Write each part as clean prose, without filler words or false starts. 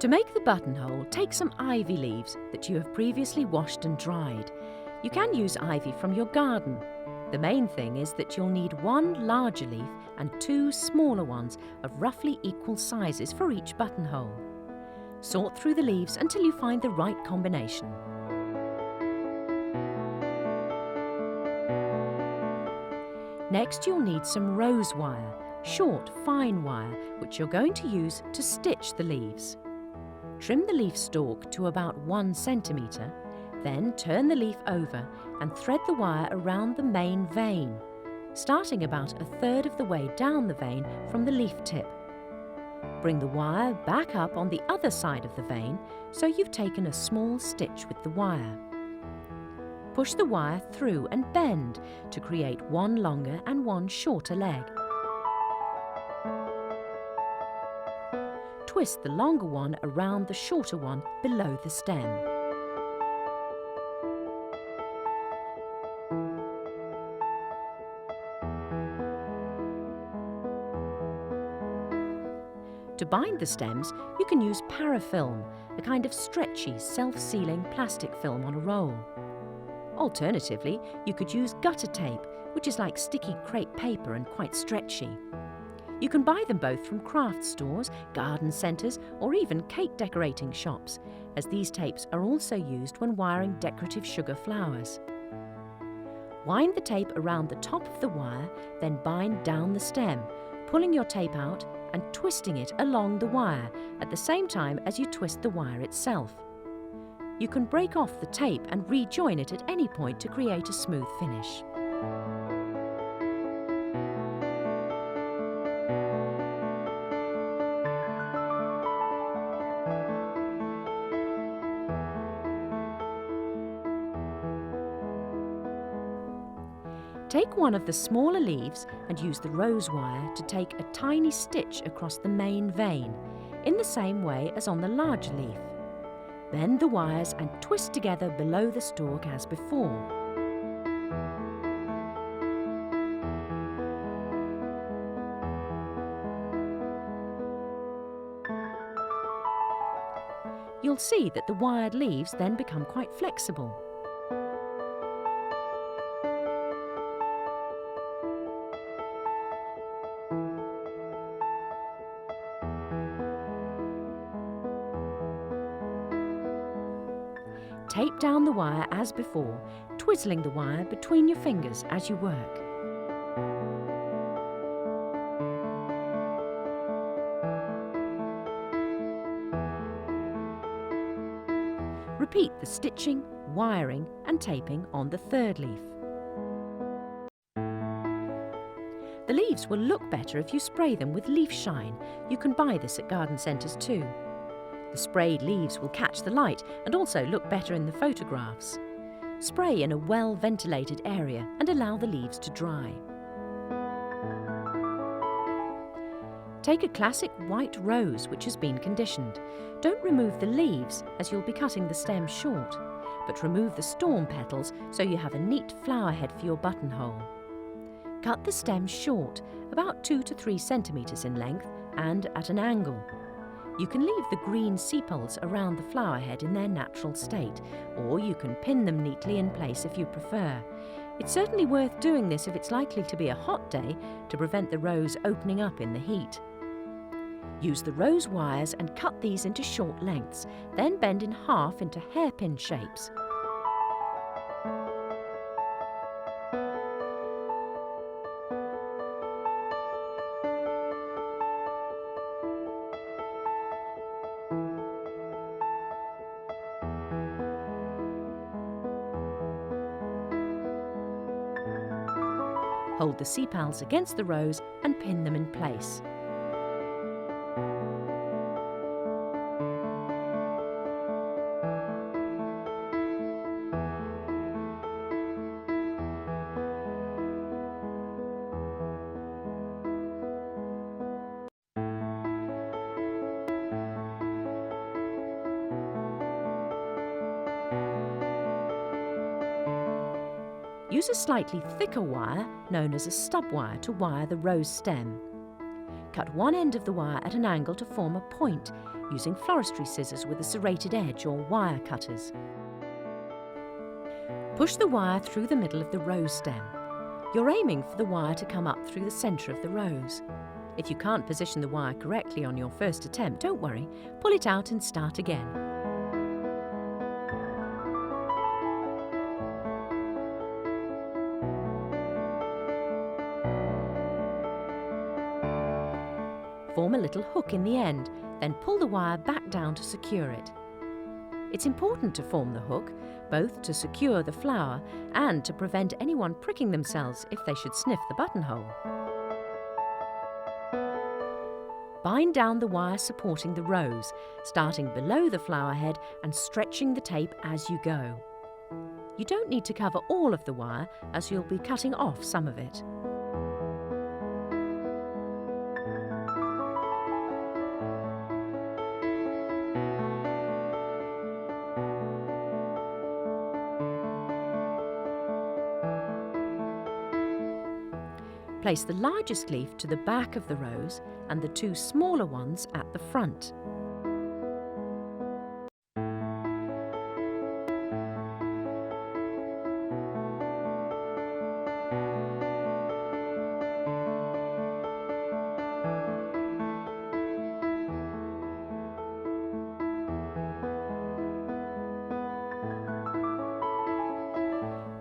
To make the buttonhole, take some ivy leaves that you have previously washed and dried. You can use ivy from your garden. The main thing is that you'll need one larger leaf and two smaller ones of roughly equal sizes for each buttonhole. Sort through the leaves until you find the right combination. Next, you'll need some rose wire, short, fine wire, which you're going to use to stitch the leaves. Trim the leaf stalk to about 1 centimetre, then turn the leaf over and thread the wire around the main vein, starting about 1/3 of the way down the vein from the leaf tip. Bring the wire back up on the other side of the vein so you've taken a small stitch with the wire. Push the wire through and bend to create one longer and one shorter leg. Twist the longer one around the shorter one below the stem. To bind the stems, you can use parafilm, a kind of stretchy, self-sealing plastic film on a roll. Alternatively, you could use gutter tape, which is like sticky crepe paper and quite stretchy. You can buy them both from craft stores, garden centres, or even cake decorating shops, as these tapes are also used when wiring decorative sugar flowers. Wind the tape around the top of the wire, then bind down the stem, pulling your tape out and twisting it along the wire at the same time as you twist the wire itself. You can break off the tape and rejoin it at any point to create a smooth finish. Take one of the smaller leaves and use the rose wire to take a tiny stitch across the main vein, in the same way as on the larger leaf. Bend the wires and twist together below the stalk as before. You'll see that the wired leaves then become quite flexible. Tape down the wire as before, twizzling the wire between your fingers as you work. Repeat the stitching, wiring and taping on the third leaf. The leaves will look better if you spray them with leaf shine. You can buy this at garden centres too. The sprayed leaves will catch the light and also look better in the photographs. Spray in a well-ventilated area and allow the leaves to dry. Take a classic white rose which has been conditioned. Don't remove the leaves as you'll be cutting the stem short, but remove the storm petals so you have a neat flower head for your buttonhole. Cut the stem short, about 2 to 3 centimetres in length and at an angle. You can leave the green sepals around the flower head in their natural state, or you can pin them neatly in place if you prefer. It's certainly worth doing this if it's likely to be a hot day to prevent the rose opening up in the heat. Use the rose wires and cut these into short lengths, then bend in half into hairpin shapes. Hold the sepals against the rose and pin them in place. Use a slightly thicker wire, known as a stub wire, to wire the rose stem. Cut one end of the wire at an angle to form a point, using floristry scissors with a serrated edge or wire cutters. Push the wire through the middle of the rose stem. You're aiming for the wire to come up through the centre of the rose. If you can't position the wire correctly on your first attempt, don't worry, pull it out and start again. Form a little hook in the end, then pull the wire back down to secure it. It's important to form the hook, both to secure the flower and to prevent anyone pricking themselves if they should sniff the buttonhole. Bind down the wire supporting the rose, starting below the flower head and stretching the tape as you go. You don't need to cover all of the wire, as you'll be cutting off some of it. Place the largest leaf to the back of the rose and the two smaller ones at the front.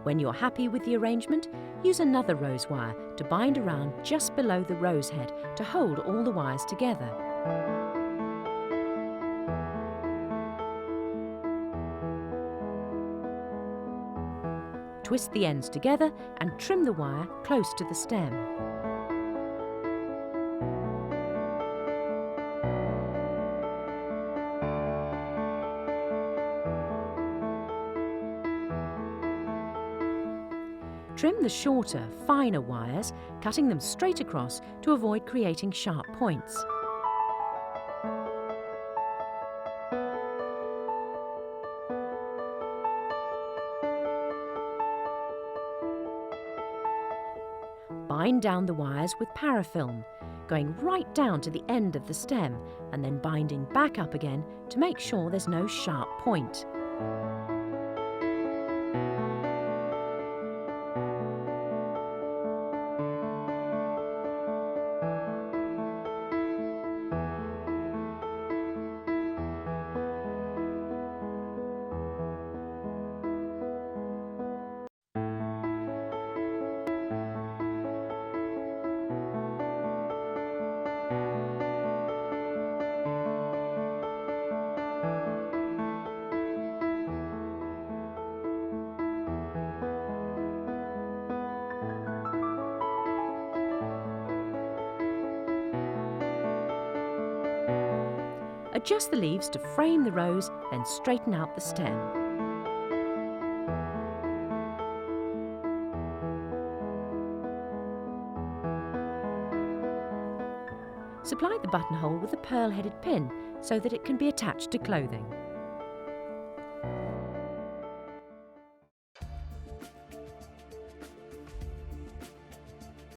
When you're happy with the arrangement, use another rose wire to bind around just below the rose head to hold all the wires together. Twist the ends together and trim the wire close to the stem. Trim the shorter, finer wires, cutting them straight across to avoid creating sharp points. Bind down the wires with parafilm, going right down to the end of the stem and then binding back up again to make sure there's no sharp point. Adjust the leaves to frame the rose, then straighten out the stem. Supply the buttonhole with a pearl-headed pin so that it can be attached to clothing.